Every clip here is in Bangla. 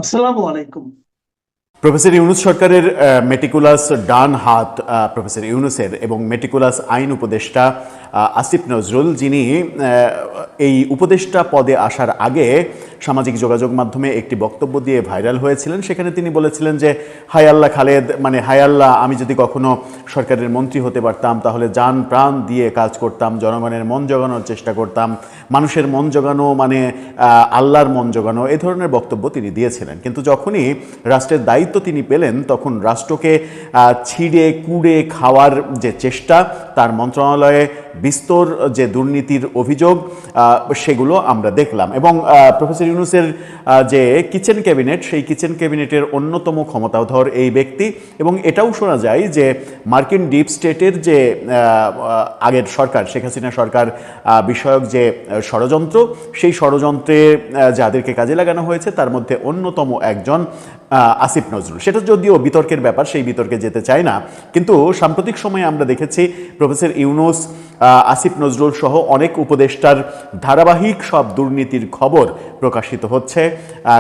আসসালামু আলাইকুম। প্রফেসর ইউনূস সরকারের মেটিকুলাস ডান হাত প্রফেসর ইউনূসের এবং মেটিকুলাস আইন উপদেষ্টা আসিফ নজরুল, যিনি এই উপদেষ্টা পদে আসার আগে সামাজিক যোগাযোগ মাধ্যমে একটি বক্তব্য দিয়ে ভাইরাল হয়েছিলেন। সেখানে তিনি বলেছিলেন যে হায় আল্লাহ খালেদ, মানে হায় আল্লাহ, আমি যদি কখনো সরকারের মন্ত্রী হতে পারতাম তাহলে জান প্রাণ দিয়ে কাজ করতাম, জনগণের মন জোগানোর চেষ্টা করতাম, মানুষের মন জোগানো মানে আল্লাহর মন জোগানো, এ ধরনের বক্তব্য তিনি দিয়েছিলেন। কিন্তু যখনই রাষ্ট্রের দায়িত্ব তিনি পেলেন তখন রাষ্ট্রকে ছিঁড়ে কুড়ে খাওয়ার যে চেষ্টা, তার মন্ত্রণালয়ে বিস্তর যে দুর্নীতির অভিযোগ, সেগুলো আমরা দেখলাম। এবং প্রফেসর ইউনূসের যে কিচেন ক্যাবিনেট, সেই কিচেন ক্যাবিনেটের অন্যতম ক্ষমতাধর এই ব্যক্তি। এবং এটাও শোনা যায় যে মার্কিন ডিপ স্টেটের যে আগের সরকার, শেখ হাসিনা সরকার বিষয়ক যে ষড়যন্ত্র, সেই ষড়যন্ত্রে যাদেরকে কাজে লাগানো হয়েছে তার মধ্যে অন্যতম একজন আসিফ নজরুল। সেটা যদিও বিতর্কের ব্যাপার, সেই বিতর্কে যেতে চাই না, কিন্তু সাম্প্রতিক সময়ে আমরা দেখেছি প্রফেসর ইউনূস, আসিফ নজরুল সহ অনেক উপদেষ্টার ধারাবাহিক সব দুর্নীতির খবর প্রকাশিত হচ্ছে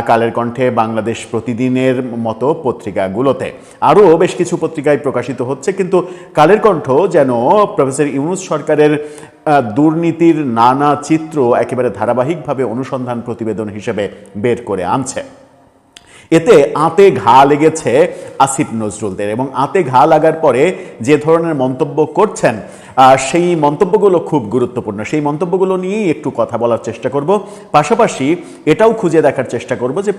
কালের কণ্ঠে, বাংলাদেশ প্রতিদিনের মতো পত্রিকাগুলোতে, আরও বেশ কিছু পত্রিকায় প্রকাশিত হচ্ছে। কিন্তু কালের কণ্ঠ যেন প্রফেসর ইউনূস সরকারের দুর্নীতির নানা চিত্র একেবারে ধারাবাহিকভাবে অনুসন্ধান প্রতিবেদন হিসেবে বের করে আনছে। এতে আঁতে ঘা লেগেছে আসিফ নজরুলদের, এবং আঁতে ঘা লাগার পরে যে ধরনের মন্তব্য করছেন সেই মন্তব্যগুলো খুব গুরুত্বপূর্ণ। সেই মন্তব্যগুলো নিয়েই একটু কথা বলার চেষ্টা করব, পাশাপাশি এটাও খুঁজে দেখার চেষ্টা করব যে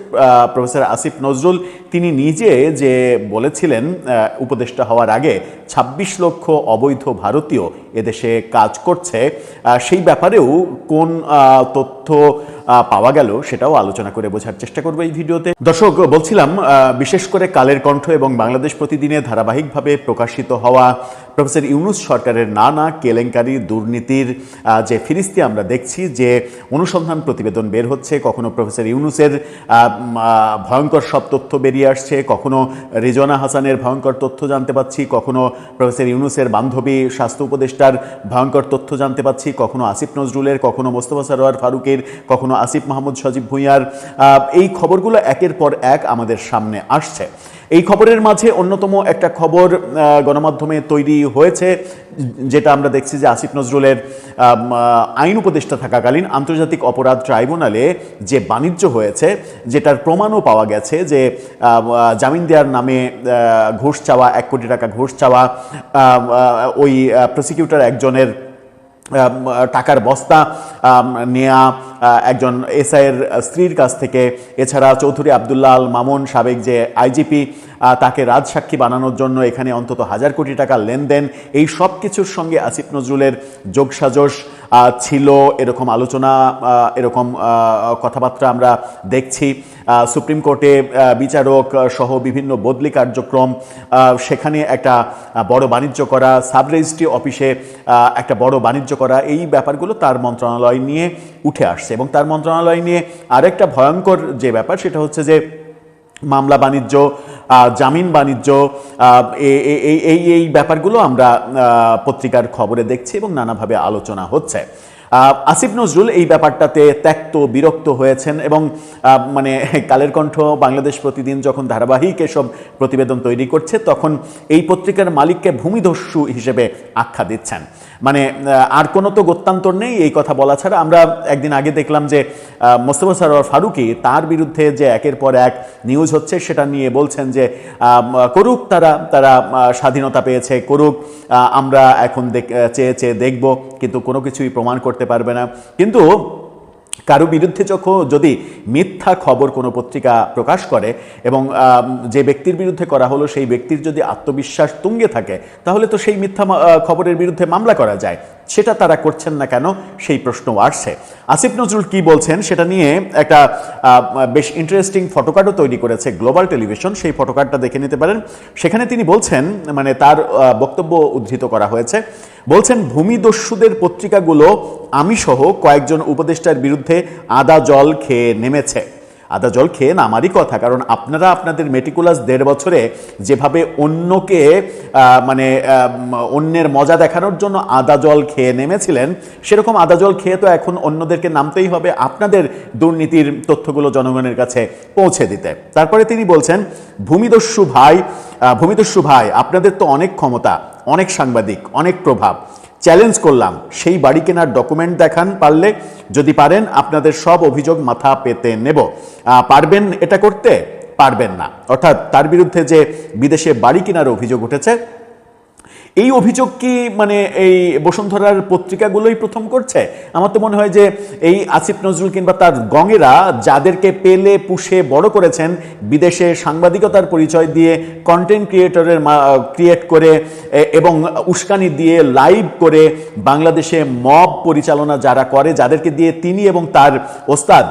প্রফেসর আসিফ নজরুল তিনি নিজে যে বলেছিলেন উপদেষ্টা হওয়ার আগে ২৬ লক্ষ অবৈধ ভারতীয় এদেশে কাজ করছে, সেই ব্যাপারেও কোন তথ্য পাওয়া গেল সেটাও আলোচনা করে বোঝার চেষ্টা করবো এই ভিডিওতে। দর্শক, বলছিলাম বিশেষ করে কালের কণ্ঠ এবং বাংলাদেশ প্রতিদিনে ধারাবাহিকভাবে প্রকাশিত হওয়া প্রফেসর ইউনূস সরকারের নানা কেলেঙ্কারি দুর্নীতির যে ফিরিস্তি আমরা দেখছি, যে অনুসন্ধান প্রতিবেদন বের হচ্ছে, কখনো প্রফেসর ইউনূসের ভয়ঙ্কর সব তথ্য বেরিয়ে আসছে, কখনো রিজওয়ানা হাসানের ভয়ঙ্কর তথ্য জানতে পাচ্ছি, কখনো প্রফেসর ইউনূসের বান্ধবী স্বাস্থ্য উপদেষ্টার ভয়ঙ্কর তথ্য জানতে পাচ্ছি, কখনো আসিফ নজরুলের, কখনো মোস্তফা সরোয়ার ফারুকের, কখনো আসিফ মাহমুদ সজীব ভুঁইয়ার। এই খবরগুলো একের পর এক আমাদের সামনে আসছে। এই খবরের মাঝে অন্যতম একটা খবর গণমাধ্যমে তৈরি হয়েছে, যেটা আমরা দেখছি যে আসিফ নজরুলের আইন উপদেষ্টা থাকাকালীন আন্তর্জাতিক অপরাধ ট্রাইব্যুনালে যে বাণিজ্য হয়েছে, যেটার প্রমাণও পাওয়া গেছে যে জামিন দেওয়ার নামে ঘুষ চাওয়া, ১ কোটি টাকা ঘুষ চাওয়া, ওই প্রসিকিউটর একজনের টাকার বস্তা নেয়া একজন এসআইয়ের স্ত্রীর কাছ থেকে, এছাড়া চৌধুরী আবদুল্লাহ আল মামুন সাবেক যে আইজিপি, তাকে রাজসাক্ষী বানানোর জন্য এখানে অন্তত ১,০০০ কোটি টাকা লেনদেন, এই সব কিছুর সঙ্গে আসিফ নজরুলের যোগসাজশ ছিল, এরকম আলোচনা, এরকম কথাবার্তা আমরা দেখছি। সুপ্রিম কোর্টে বিচারক সহ বিভিন্ন বদলি কার্যক্রম, সেখানে একটা বড় বাণিজ্য করা, সাব রেজিস্ট্রি অফিসে একটা বড় বাণিজ্য করা, এই ব্যাপারগুলো তার মন্ত্রণালয় নিয়ে উঠে আসছে। এবং তার মন্ত্রণালয় নিয়ে আরেকটা ভয়ঙ্কর যে ব্যাপার, সেটা হচ্ছে যে মামলা বাণিজ্য, জামিন বাণিজ্য, এই ব্যাপারগুলো আমরা পত্রিকার খবরে দেখছি এবং নানাভাবে আলোচনা হচ্ছে। আসিফ নজরুল এই ব্যাপারটাতে ত্যক্ত বিরক্ত হয়েছেন, এবং মানে কালের কণ্ঠ, বাংলাদেশ প্রতিদিন যখন ধারাবাহিক এসব প্রতিবেদন তৈরি করছে তখন এই পত্রিকার মালিককে ভূমিদস্যু হিসেবে আখ্যা দিচ্ছেন। মানে আর কোনো তো গত্যান্তর নেই এই কথা বলা ছাড়া। আমরা একদিন আগে দেখলাম যে মোস্তফা সরোয়ার ফারুকী, তার বিরুদ্ধে যে একের পর এক নিউজ হচ্ছে, সেটা নিয়ে বলছেন যে করুক, তারা স্বাধীনতা পেয়েছে, করুক, আমরা এখন চেয়ে চেয়ে দেখব, কিন্তু কোনো কিছুই প্রমাণ করতে পারবে না। কিন্তু কারো বিরুদ্ধে যদি মিথ্যা খবর কোনো পত্রিকা প্রকাশ করে এবং যে ব্যক্তির বিরুদ্ধে করা হলো সেই ব্যক্তির যদি আত্মবিশ্বাস তুঙ্গে থাকে, তাহলে তো সেই মিথ্যা খবরের বিরুদ্ধে মামলা করা যায়। সেটা তারা করছেন না কেন, সেই প্রশ্ন আসছে। আসিফ নজরুল কি বলছেন সেটা নিয়ে একটা বেশ ইন্টারেস্টিং ফটোকার্ডও তৈরি করেছে গ্লোবাল টেলিভিশন, সেই ফটোকার্ডটা দেখে নিতে পারেন। সেখানে তিনি বলছেন, মানে তার বক্তব্য উদ্ধৃত করা হয়েছে, বলছেন ভূমিদস্যুদের পত্রিকাগুলো আমি সহ কয়েকজন উপদেষ্টার বিরুদ্ধে আদা জল খেয়ে নেমেছে। আদা জল খেয়ে নামারই কথা, কারণ আপনারা আপনাদের মেটিকুলাস 1.5 বছরে যেভাবে অন্যকে মানে অন্যের মজা দেখানোর জন্য আদা জল খেয়ে নেমেছিলেন, সেরকম আদা জল খেয়ে তো এখন অন্যদেরকে নামতেই হবে আপনাদের দুর্নীতির তথ্যগুলো জনগণের কাছে পৌঁছে দিতে। তারপরে তিনি বলছেন, ভূমিদস্যু ভাই আপনাদের তো অনেক ক্ষমতা, অনেক সাংবাদিক, অনেক প্রভাব, চ্যালেঞ্জ করলাম সেই বাড়ি কেনার ডকুমেন্ট দেখান পারলে, যদি পারেন আপনাদের সব অভিযোগ মাথা পেতে নেব। পারবেন এটা করতে? পারবেন না। অর্থাৎ তার বিরুদ্ধে যে বিদেশে বাড়ি কেনার অভিযোগ উঠেছে, এই অভিযোগ কি মানে এই বসুন্ধরার পত্রিকাগুলোই প্রথম করছে? আমার তো মনে হয় যে এই আসিফ নজরুল কিংবা তার গঙেরা যাদেরকে পেলে পুষে বড় করেছেন, বিদেশে সাংবাদিকতার পরিচয় দিয়ে কন্টেন্ট ক্রিয়েট করে এবং উস্কানি দিয়ে লাইভ করে বাংলাদেশে মব পরিচালনা যারা করে, যাদেরকে দিয়ে তিনি এবং তার ওস্তাদ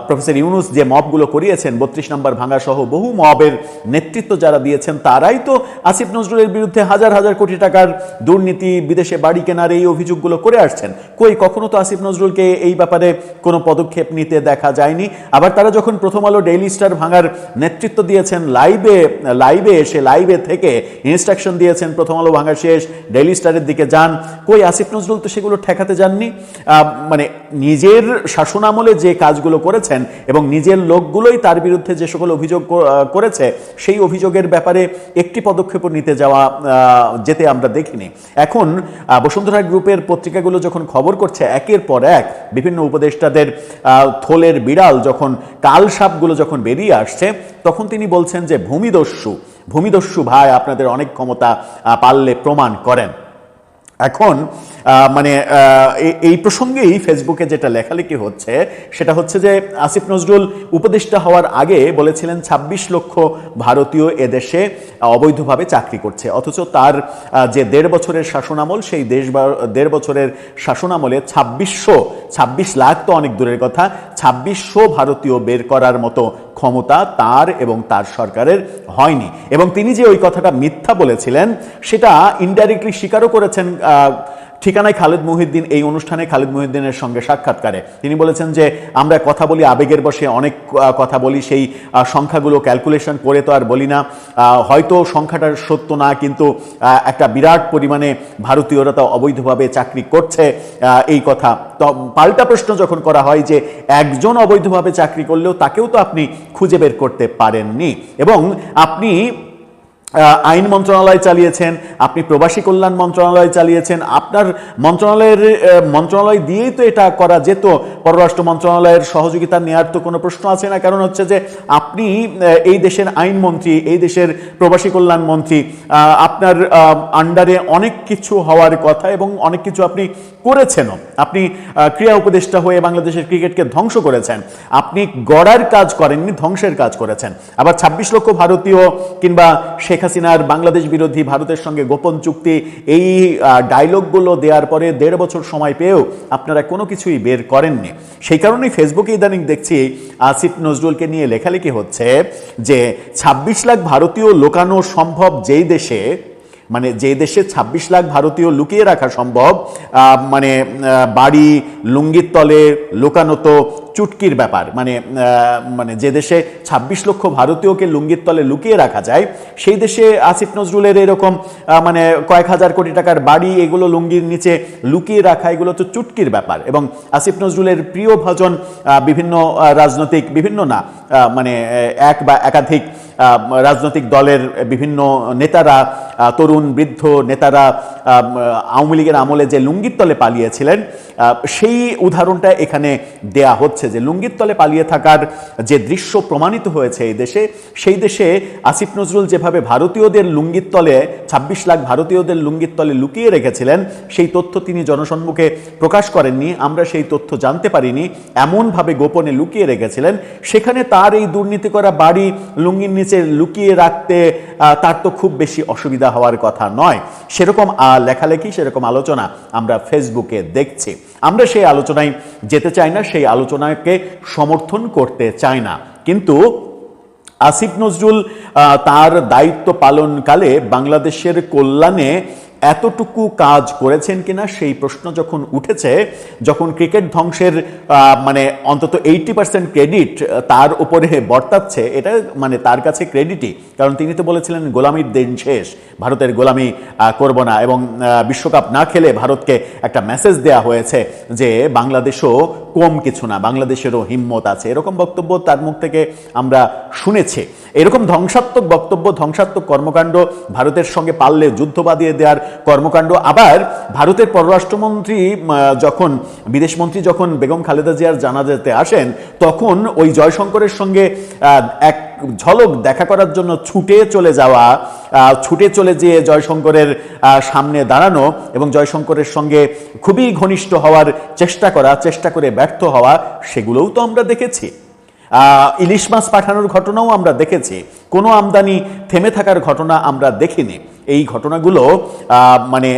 প্রফেসর ইউনুস যে মবগুলো করিয়েছেন, 32 নম্বর ভাঙা সহ বহু মবের নেতৃত্ব যারা দিয়েছেন, তারাই তো আসিফ নজরুলের বিরুদ্ধে হাজার হাজার কোটি টাকার দুর্নীতি, বিদেশে বাড়ি কেনার এই অভিযোগগুলো করে আসছেন। কখনো তো আসিফ নজরুলকে এই ব্যাপারে কোনো পদক্ষেপ নিতে দেখা যায়নি। আবার তারা যখন প্রথম আলো ডেইলি স্টার ভাঙার নেতৃত্ব দিয়েছেন, লাইভে থেকে ইনস্ট্রাকশন দিয়েছেন প্রথম আলো ভাঙা শেষ, ডেইলি স্টারের দিকে যান, আসিফ নজরুল তো সেগুলো ঠেকাতে যাননি। মানে নিজের শাসনামলে যে কাজগুলো করেছেন এবং নিজের লোকগুলোই তার বিরুদ্ধে যে সকল অভিযোগ করেছে, সেই অভিযোগের ব্যাপারে একটি পদক্ষেপও নিতে যেতে আমরা দেখিনি। এখন বসুন্ধরা গ্রুপের পত্রিকাগুলো যখন খবর করছে একের পর এক বিভিন্ন উপদেষ্টাদের থলের বিড়াল যখন কালসাপগুলো যখন বেরিয়ে আসছে, তখন তিনি বলছেন যে ভূমিদস্যু ভাই আপনাদের অনেক ক্ষমতা, পারলে প্রমাণ করেন। এখন মানে এই প্রসঙ্গেই ফেসবুকে যেটা লেখালেখি হচ্ছে সেটা হচ্ছে যে আসিফ নজরুল উপদেষ্টা হওয়ার আগে বলেছিলেন 26 লক্ষ ভারতীয় এদেশে অবৈধভাবে চাকরি করছে, অথচ তার যে 1.5 বছরের শাসনামল, সেই 1.5 বছরের শাসনামলে 26 লাখ তো অনেক দূরের কথা, 2600 ভারতীয় বের করার মতো ক্ষমতা তার এবং তার সরকারের হয়নি। এবং তিনি যে ওই কথাটা মিথ্যা বলেছিলেন সেটা ইনডাইরেক্টলি স্বীকারও করেছেন ঠিকানায় খালেদ মহিউদ্দিন এই অনুষ্ঠানে খালেদ মহিউদ্দিনের সঙ্গে সাক্ষাৎকারে। তিনি বলেছেন যে আমরা কথা বলি আবেগের বশে, অনেক কথা বলি, সেই সংখ্যাগুলো ক্যালকুলেশন করে তো আর বলি না, হয়তো সংখ্যাটা সত্য না, কিন্তু একটা বিরাট পরিমাণে ভারতীয়রা তো অবৈধভাবে চাকরি করছে এই কথা। তো পাল্টা প্রশ্ন যখন করা হয় যে একজন অবৈধভাবে চাকরি করলেও তাকেও তো আপনি খুঁজে বের করতে পারেননি, এবং আপনি আইন মন্ত্রণালয় চালিয়েছেন, আপনি প্রবাসী কল্যাণ মন্ত্রণালয় চালিয়েছেন, আপনার মন্ত্রণালয় দিয়েই তো এটা করা যেত, পররাষ্ট্র মন্ত্রণালয়ের সহযোগিতা নেওয়ার তো কোনো প্রশ্ন আছে না। কারণ হচ্ছে যে আপনি এই দেশের আইনমন্ত্রী, এই দেশের প্রবাসী কল্যাণ মন্ত্রী, আপনার আন্ডারে অনেক কিছু হওয়ার কথা এবং অনেক কিছু আপনি করেছেনও। আপনি ক্রীড়া উপদেষ্টা হয়ে বাংলাদেশের ক্রিকেটকে ধ্বংস করেছেন, আপনি গড়ার কাজ করেননি, ধ্বংসের কাজ করেছেন। আবার 26 লক্ষ ভারতীয় কিংবা শেখ হাসিনার বাংলাদেশ বিরোধী ভারতের সঙ্গে গোপন চুক্তি, এই ডায়লগগুলো দেওয়ার পরে 1.5 বছর সময় পেয়েও আপনারা কোনো কিছুই বের করেননি। সেই কারণেই ফেসবুকে ইদানিং দেখছি আসিফ নজরুলকে নিয়ে লেখালেখি হচ্ছে যে 26 লাখ ভারতীয় লোকানো সম্ভব যেই দেশে, মানে যে দেশে 26 লাখ ভারতীয় লুকিয়ে রাখা সম্ভব, মানে বাড়ি লুঙ্গির তলে লুকানো তো চুটকির ব্যাপার। মানে যে দেশে 26 লক্ষ ভারতীয়কে লুঙ্গির তলে লুকিয়ে রাখা যায়, সেই দেশে আসিফ নজরুলের এরকম মানে কয়েক হাজার কোটি টাকার বাড়ি, এগুলো লুঙ্গির নিচে লুকিয়ে রাখা, এগুলো তো চুটকির ব্যাপার। এবং আসিফ নজরুলের প্রিয় ভাজন বিভিন্ন রাজনৈতিক, বিভিন্ন না মানে এক বা একাধিক রাজনৈতিক দলের বিভিন্ন নেতারা, তরুণ বৃদ্ধ নেতারা আওয়ামী লীগের আমলে যে লুঙ্গির তলে পালিয়েছিলেন, সেই উদাহরণটা এখানে দেয়া হচ্ছে যে লুঙ্গির তলে পালিয়ে থাকার যে দৃশ্য প্রমাণিত হয়েছে এই দেশে, সেই দেশে আসিফ নজরুল যেভাবে ভারতীয়দের লুঙ্গির তলে, 26 লাখ ভারতীয়দের লুঙ্গির তলে লুকিয়ে রেখেছিলেন, সেই তথ্য তিনি জনসম্মুখে প্রকাশ করেননি, আমরা সেই তথ্য জানতে পারিনি, এমনভাবে গোপনে লুকিয়ে রেখেছিলেন। সেখানে তার এই দুর্নীতি করা বাড়ি লুঙ্গির নিচে লুকিয়ে রাখতে তার তো খুব বেশি অসুবিধা হওয়ার কথা নয়। সেরকম লেখালেখি, সেরকম আলোচনা আমরা ফেসবুকে দেখছি। আমরা সেই আলোচনায় যেতে চাই না, সেই আলোচনাকে সমর্থন করতে চাই না। কিন্তু আসিফ নজরুল তার দায়িত্ব পালনকালে বাংলাদেশের কল্যাণে এতটুকু কাজ করেছেন কিনা সেই প্রশ্ন যখন উঠেছে, যখন ক্রিকেট ধ্বংসের মানে অন্তত 80% ক্রেডিট তার উপরে বর্তাচ্ছে, এটা মানে তার কাছে ক্রেডিটই, কারণ তিনি তো বলেছিলেন গোলামির দিন শেষ, ভারতের গোলামি করব না, এবং বিশ্বকাপ না খেলে ভারতকে একটা মেসেজ দেয়া হয়েছে যে বাংলাদেশও কম কিছু না, বাংলাদেশেরও হিম্মত আছে, এরকম বক্তব্য তার মুখ থেকে আমরা শুনেছি। এরকম ধ্বংসাত্মক বক্তব্য, ধ্বংসাত্মক কর্মকাণ্ড, ভারতের সঙ্গে পারলে যুদ্ধ বাঁধিয়ে দেওয়ার কর্মকাণ্ড। আবার ভারতের পররাষ্ট্রমন্ত্রী যখন, বিদেশমন্ত্রী যখন বেগম খালেদা জিয়ার জানাজাতে আসেন, তখন ওই জয়শঙ্করের সঙ্গে এক ঝলক দেখা করার জন্য ছুটে চলে যাওয়া, ছুটে চলে যেয়ে জয়শঙ্করের সামনে দাঁড়ানো এবং জয়শঙ্করের সঙ্গে খুবই ঘনিষ্ঠ হওয়ার চেষ্টা করে ব্যর্থ হওয়া, সেগুলোও তো আমরা দেখেছি। ইলিশ মাছ পাঠানোর ঘটনাও আমরা দেখেছি, কোনো আমদানি থেমে থাকার ঘটনা আমরা দেখিনি। এই ঘটনাগুলো মানে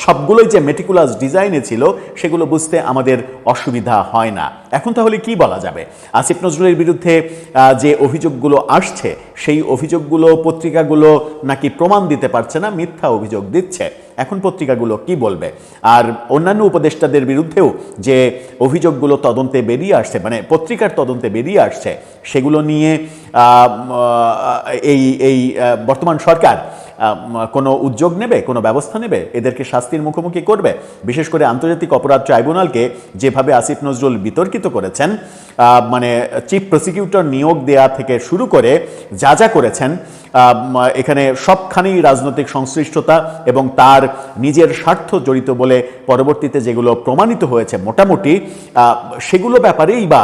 সবগুলোই যে মেটিকুলাস ডিজাইনে ছিল, সেগুলো বুঝতে আমাদের অসুবিধা হয় না। এখন তাহলে কি বলা যাবে? আসিফ নজরুলের বিরুদ্ধে যে অভিযোগগুলো আসছে, সেই অভিযোগগুলো পত্রিকাগুলো নাকি প্রমাণ দিতে পারছে না, মিথ্যা অভিযোগ দিচ্ছে। এখন পত্রিকাগুলো কি বলবে? আর অন্যান্য উপদেষ্টাদের বিরুদ্ধেও যে অভিযোগগুলো তদন্তে বেরিয়ে আসছে, মানে পত্রিকার তদন্তে বেরিয়ে আসছে, সেগুলো নিয়ে এই বর্তমান সরকার কোনো উদ্যোগ নেবে, কোনো ব্যবস্থা নেবে, এদেরকে শাস্তির মুখোমুখি করবে? বিশেষ করে আন্তর্জাতিক অপরাধ ট্রাইব্যুনালকে যেভাবে আসিফ নজরুল বিতর্কিত করেছেন, মানে চিফ প্রসিকিউটর নিয়োগ দেয়া থেকে শুরু করে যা করেছেন, এখানে সবখানেই রাজনৈতিক সংশ্লিষ্টতা এবং তার নিজের স্বার্থ জড়িত বলে পরবর্তীতে যেগুলো প্রমাণিত হয়েছে মোটামুটি, সেগুলো ব্যাপারেই বা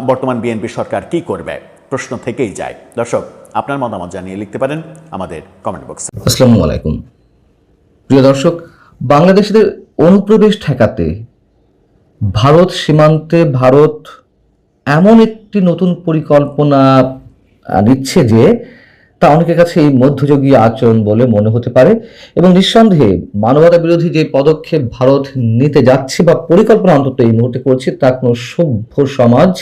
বর্তমান বিএনপি সরকার কি করবে, প্রশ্ন থেকেই যায়। দর্শক, আপনার মতামত জানিয়ে লিখতে পারেন আমাদের কমেন্ট বক্সে। আসসালামু আলাইকুম প্রিয় দর্শক, বাংলাদেশিদের অনুপ্রবেশ ঠেকাতে ভারত সীমান্তে ভারত এমন একটি নতুন পরিকল্পনা নিচ্ছে যে তা অনেকের কাছে এই মধ্যযুগীয় আচরণ বলে মনে হতে পারে, এবং নিঃসন্দেহে মানবতা বিরোধী যে পদক্ষেপ ভারত নিতে যাচ্ছে বা পরিকল্পনা অন্তত এই মুহূর্তে করছে, তা কোনো সভ্য সমাজ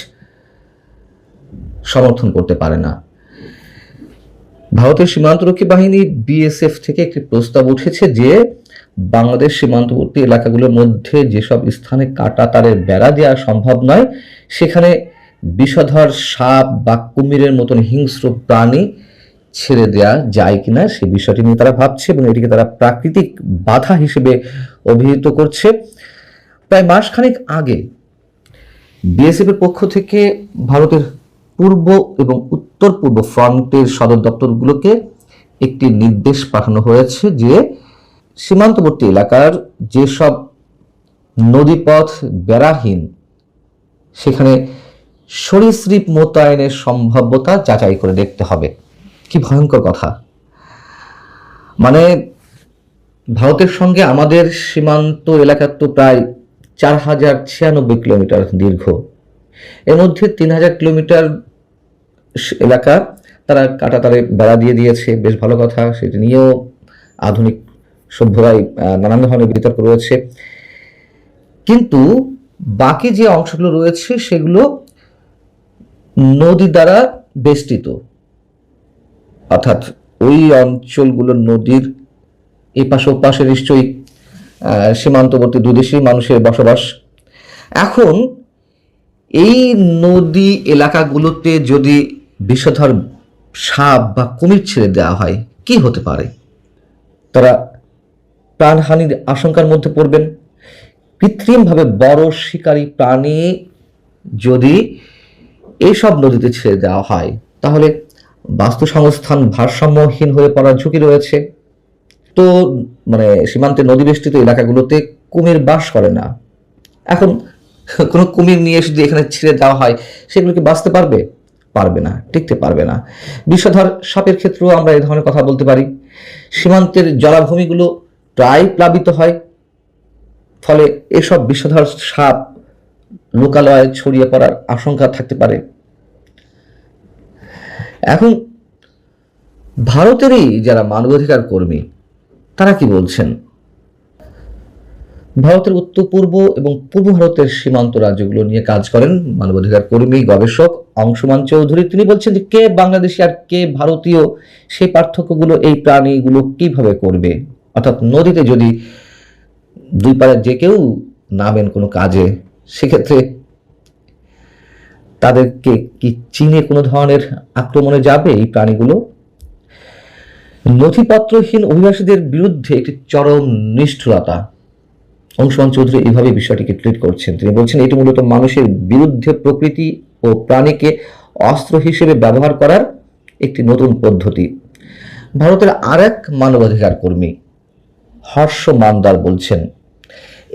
সমর্থন করতে পারে না। ভারতের সীমান্তরক্ষী বাহিনী বিএসএফ থেকে একটি প্রস্তাব উঠেছে যে বাংলাদেশ সীমান্তবর্তী এলাকাগুলোর মধ্যে যেসব স্থানে কাঁটা তারের বেড়া দেওয়া সম্ভব নয়, সেখানে বিষধর সাপ বা কুমিরের মতন হিংস্র প্রাণী ছেড়ে দেয়া যায় কিনা সে বিষয়টি নিয়ে তারা ভাবছে, এবং এটিকে তারা প্রাকৃতিক বাধা হিসেবে অভিহিত করছে। প্রায় মাসখানেক আগে বিএসএফ এর পক্ষ থেকে ভারতের পূর্ব এবং উত্তর পূর্ব ফ্রন্টের সদর দপ্তরগুলোকে একটি নির্দেশ পাঠানো হয়েছে যে সীমান্তবর্তী এলাকার যেসব নদীপথ বেড়াহীন, সেখানে সরীসৃপ মোতায়েনের সম্ভাব্যতা যাচাই করে দেখতে হবে। কি ভয়ঙ্কর কথা! মানে ভারতের সঙ্গে আমাদের সীমান্ত এলাকা তো প্রায় 4096 কিলোমিটার দীর্ঘ, এর মধ্যে 3000 কিলোমিটার এলাকা তারা কাঁটাতারে বেড়া দিয়ে দিয়েছে, বেশ ভালো কথা। সেটি নিয়েও আধুনিক সভ্যরাই নানান ধরনের বিতর্ক রয়েছে, কিন্তু বাকি যে অংশগুলো রয়েছে সেগুলো নদী দ্বারা বেষ্টিত, অর্থাৎ ওই অঞ্চলগুলো নদীর এপাশে ওপাশে নিশ্চয়ই সীমান্তবর্তী দুদেশেই মানুষের বসবাস। এখন এই নদী এলাকাগুলোতে যদি বিষধর সাপ বা কুমির ছেড়ে দেওয়া হয়, কি হতে পারে? তারা প্রাণহানির আশঙ্কার মধ্যে পড়বেন। কৃত্রিমভাবে বড় শিকারী প্রাণী যদি এইসব নদীতে ছেড়ে দেওয়া হয়, তাহলে বাস্তুসংস্থান ভারসাম্যহীন হয়ে পড়ার ঝুঁকি রয়েছে। তো মানে সীমান্তের নদীবেষ্টিত এলাকাগুলোতে কুমির বাস করে না। এখন কোনো কুমির নিয়ে যদি এখানে ছেড়ে দেওয়া হয়, সেগুলো কি বাঁচতে পারবে? পারবে না, টিকতে পারবে না। বিষধর সাপের ক্ষেত্রেও আমরা এই ধরনের কথা বলতে পারি। সীমান্তের জলাভূমিগুলো প্রায় প্লাবিত হয়, ফলে এসব বিষধর সাপ লোকালয়ে ছড়িয়ে পড়ার আশঙ্কা থাকতে পারে। এখন ভারতেরই যারা মানবাধিকার কর্মী, তারা কি বলছেন? ভারতের উত্তর পূর্ব এবং পূর্ব ভারতের সীমান্ত রাজ্যগুলো নিয়ে কাজ করেন মানবাধিকার কর্মী গবেষক অংশুমান চৌধুরী। তিনি বলছেন যে কে বাংলাদেশি আর কে ভারতীয়, সেই পার্থক্যগুলো এই প্রাণীগুলো কিভাবে করবে? অর্থাৎ নদীতে যদি দুই পারে যে কেউ নামেন কোনো কাজে, সেক্ষেত্রে তাদেরকে কি চীনে কোনো ধরনের আক্রমণে যাবে এই প্রাণীগুলো? নথিপত্রহীন অভিবাসীদের বিরুদ্ধে একটি চরম নিষ্ঠুরতা। অংশুমান চৌধুরী এইভাবে বিষয়টিকে ট্রিট করছেন। তিনি বলছেন এটি মূলত মানুষের বিরুদ্ধে প্রকৃতি ও প্রাণীকে অস্ত্র হিসেবে ব্যবহার করার একটি নতুন পদ্ধতি। ভারতের আরেক মানবাধিকার কর্মী হর্ষ মান্দার বলছেন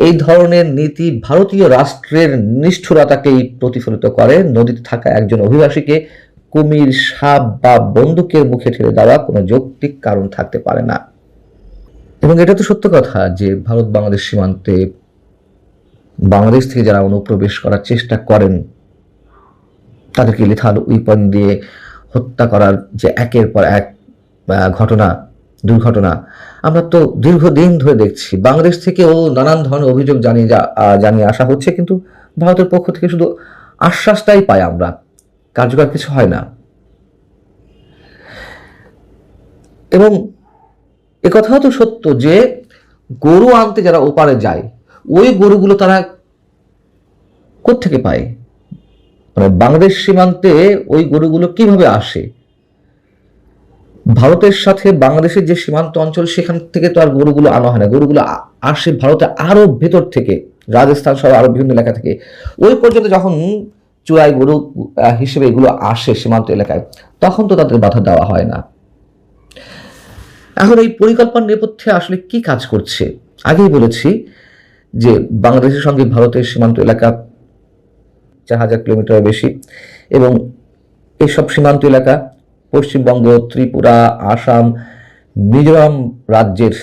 এই ধরনের নীতি ভারতীয় রাষ্ট্রের নিষ্ঠুরতাকেই প্রতিফলিত করে। নদীতে থাকা একজন অভিবাসীকে কুমির, সাপ বা বন্দুকের মুখে ঠেলে দেওয়া কোনো যৌক্তিক কারণ থাকতে পারে না। এবং এটা তো সত্য কথা যে ভারত বাংলাদেশ সীমান্তে বাংলাদেশ থেকে যারা অনুপ্রবেশ করার চেষ্টা করেন তাদেরকে লিথাল উইপন দিয়ে হত্যা করার যে একের পর এক দুর্ঘটনা আমরা তো দীর্ঘদিন ধরে দেখছি। বাংলাদেশ থেকেও নানান ধরনের অভিযোগ জানিয়ে আসা হচ্ছে, কিন্তু ভারতের পক্ষ থেকে শুধু আশ্বাসটাই পাই আমরা, কার্যকর কিছু হয় না। এবং একথাও তো সত্য যে গরু আনতে যারা ওপারে যায় ওই গরুগুলো তারা কোত্থেকে পায়? মানে বাংলাদেশ সীমান্তে ওই গরুগুলো কিভাবে আসে? ভারতের সাথে বাংলাদেশের যে সীমান্ত অঞ্চল সেখান থেকে তো আর গরুগুলো আনা হয় না, গরুগুলো আসে ভারতে আরো ভেতর থেকে, রাজস্থান সহ আরো বিভিন্ন এলাকা থেকে। ওই পর্যন্ত যখন চূড়ায় গরু হিসেবে এগুলো আসে সীমান্ত এলাকায়, তখন তো তাদের বাধা দেওয়া হয় না। এখন এই পরিকল্পনার নেপথ্যে আসলে কি কাজ করছে? আগেই বলেছি যে বাংলাদেশের সঙ্গে ভারতের সীমান্ত এলাকা 4000 কিলোমিটারের বেশি, এবং এইসব সীমান্ত এলাকা পশ্চিমবঙ্গ, ত্রিপুরা, আসাম, মিজোরাম রাজ্যের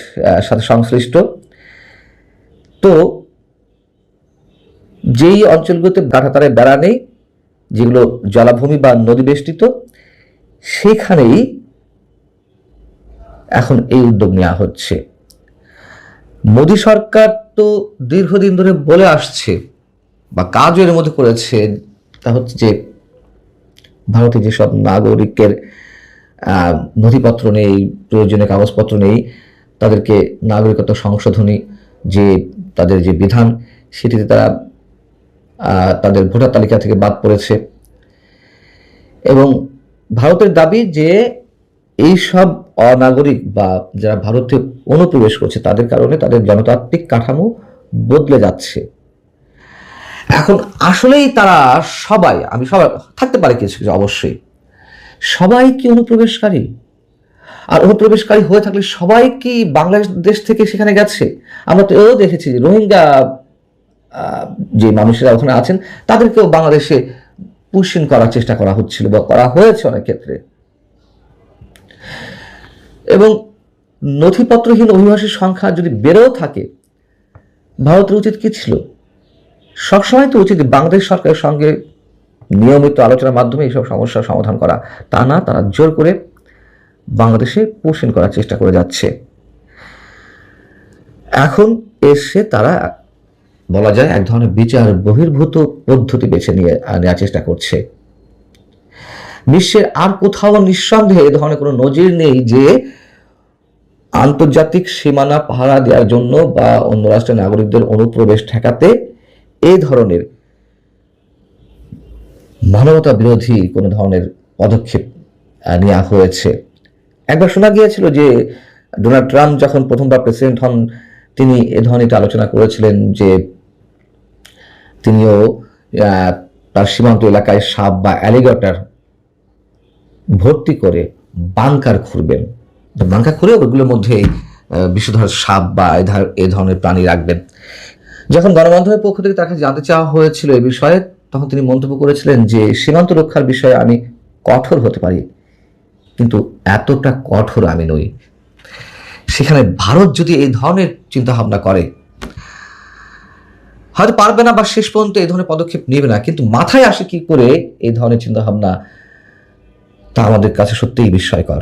সাথে সংশ্লিষ্ট। তো যেই অঞ্চলগুলোতে কাঁটাতারের বেড়া নেই, যেগুলো জলাভূমি বা নদী বেষ্টিত, সেখানেই এখন এই উদ্যোগ নেওয়া হচ্ছে। মোদী সরকার তো দীর্ঘদিন ধরে বলে আসছে বা কাজও এর মধ্যে করেছে, তা হচ্ছে যে ভারতে যেসব নাগরিকের নথিপত্র নেই, প্রয়োজনীয় কাগজপত্র নেই, তাদেরকে নাগরিকত্ব সংশোধনী যে তাদের যে বিধান, সেটিতে তারা তাদের ভোটার তালিকা থেকে বাদ পড়েছে। এবং ভারতের দাবি যে এই সব অনাগরিক বা যারা ভারতে অনুপ্রবেশ করছে তাদের কারণে তাদের জনতান্ত্রিক কাঠামো বদলে যাচ্ছে। এখন আসলেই তারা সবাই, আমি সবাই থাকতে পারে কিছু কিছু, অবশ্যই সবাই কি অনুপ্রবেশকারী? আর অনুপ্রবেশকারী হয়ে থাকলে সবাই কি বাংলাদেশ থেকে সেখানে গেছে? আমরা তো এও দেখেছি যে রোহিঙ্গা যে মানুষেরা ওখানে আছেন তাদেরকেও বাংলাদেশে পুশিং করার চেষ্টা করা হচ্ছিল বা করা হয়েছে অনেক ক্ষেত্রে। এবং নথিপত্রহীন অভিবাসীর সংখ্যা যদি বেড়েও থাকে, ভারতের উচিত কি ছিল? সবসময় তো উচিত বাংলাদেশ সরকারের সঙ্গে নিয়মিত আলোচনার মাধ্যমে এইসব সমস্যার সমাধান করা, তা না তারা জোর করে বাংলাদেশে পুশিং করার চেষ্টা করে যাচ্ছে। এখন এসে তারা বলা যায় এক ধরনের বিচার বহির্ভূত পদ্ধতি বেছে নেওয়ার চেষ্টা করছে। বিশ্বের আর কোথাও নিঃসন্দেহে এ ধরনের কোনো নজির নেই যে আন্তর্জাতিক সীমানা পাহারা দেওয়ার জন্য বা অন্য রাষ্ট্রের নাগরিকদের অনুপ্রবেশ ঠেকাতে এই ধরনের মানবতা বিরোধী কোনো ধরনের পদক্ষেপ নেওয়া হয়েছে। একবার শোনা গিয়েছিল যে ডোনাল্ড ট্রাম্প যখন প্রথমবার প্রেসিডেন্ট হন, তিনি এ ধরনের একটা আলোচনা করেছিলেন যে তিনিও তার সীমান্ত এলাকায় সাপ বা অ্যালিগেটর ভর্তি করে বাংকার খুঁড়বেন, বাংকার খুঁড়ে ওগুলোর মধ্যে বিষধর সাপ বা এ ধরনের প্রাণী রাখবেন। যখন গণমাধ্যমের পক্ষ থেকে তাকে জানতে চাওয়া হয়েছিল এই বিষয়ে, তখন তিনি মন্তব্য করেছিলেন যে সীমান্ত রক্ষার বিষয়ে আমি কঠোর হতে পারি, কিন্তু এতটা কঠোর আমি নই। সেখানে ভারত যদি এই ধরনের চিন্তা ভাবনা করে, হয়তো পারবে না বা শেষ পর্যন্ত এই ধরনের পদক্ষেপ নেবে না, কিন্তু মাথায় আসে কি করে এই ধরনের চিন্তা ভাবনা, তা আমাদের কাছে সত্যিই বিস্ময়কর।